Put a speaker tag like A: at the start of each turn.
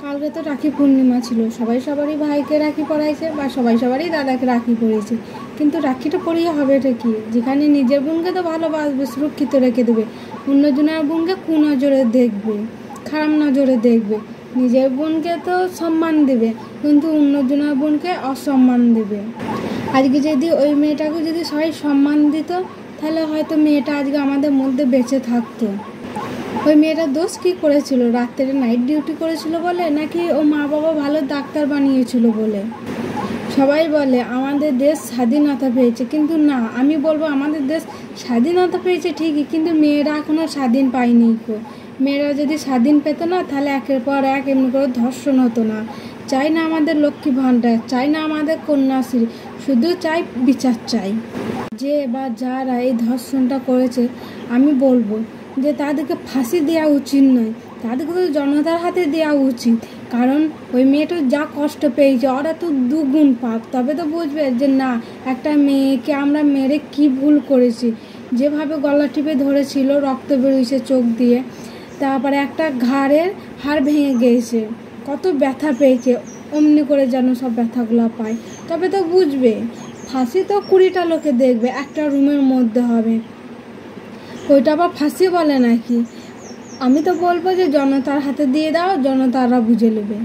A: কালকে তো রাখি পূর্ণিমা ছিল, সবাই সবারই ভাইকে রাখি পরাইছে বা সবাই সবারই দাদাকে রাখি পরিয়েছে, কিন্তু রাখিটা পরিয়ে হবে এটা কি? যেখানে নিজের বোনকে তো ভালোবাসবে, সুরক্ষিত রেখে দেবে, অন্যজনের বোনকে কুনজরে দেখবে, খারাপ নজরে দেখবে। নিজের বোনকে তো সম্মান দেবে, কিন্তু অন্যজনের বোনকে অসম্মান দেবে। আজকে যদি ওই মেয়েটাকে যদি সবাই সম্মান দিত, তাহলে হয়তো মেয়েটা আজকে আমাদের মধ্যে বেঁচে থাকতো। ওই মেয়েটার দোষ কী করেছিল? রাত্রে নাইট ডিউটি করেছিল বলে, নাকি ও মা বাবা ভালো ডাক্তার বানিয়েছিল বলে? সবাই বলে আমাদের দেশ স্বাধীনতা পেয়েছে, কিন্তু না, আমি বলবো আমাদের দেশ স্বাধীনতা পেয়েছে ঠিকই, কিন্তু মেয়েরা এখনও স্বাধীন পায়নি। মেয়েরা যদি স্বাধীন পেত না, তাহলে একের পর এক এমনি করে ধর্ষণ হতো না। চাই না আমাদের লক্ষ্মী ভাণ্ডার, চাই না আমাদের কন্যাশ্রী, শুধু চাই বিচার চাই। যে বা যারা এই ধর্ষণটা করেছে, আমি বলবো যে তাদেরকে ফাঁসি দেওয়া উচিত নয়, তাদেরকে তো জনতার হাতে দেওয়া উচিত। কারণ ওই মেয়েটা যা কষ্ট পেয়েছে, ওরা তো দুগুণ পাপ। তবে তো বুঝবে যে না, একটা মেয়েকে আমরা মেরে কি ভুল করেছি। যেভাবে গলা টিপে ধরেছিল, রক্ত বেরিয়েছে চোখ দিয়ে, তারপরে একটা ঘাড়ের হাড় ভেঙে গিয়েছে, কত ব্যথা পেয়েছে, অমনি করে যেন সব ব্যথাগুলো পায়। তবে তো বুঝবে। ফাঁসি তো 20টা লোকে দেখবে, একটা রুমের মধ্যে হবে, ওইটা আবার ফাঁসি বলে নাকি? আমি তো বলবো যে জনতার হাতে দিয়ে দাও, জনতারা বুঝে নেবে।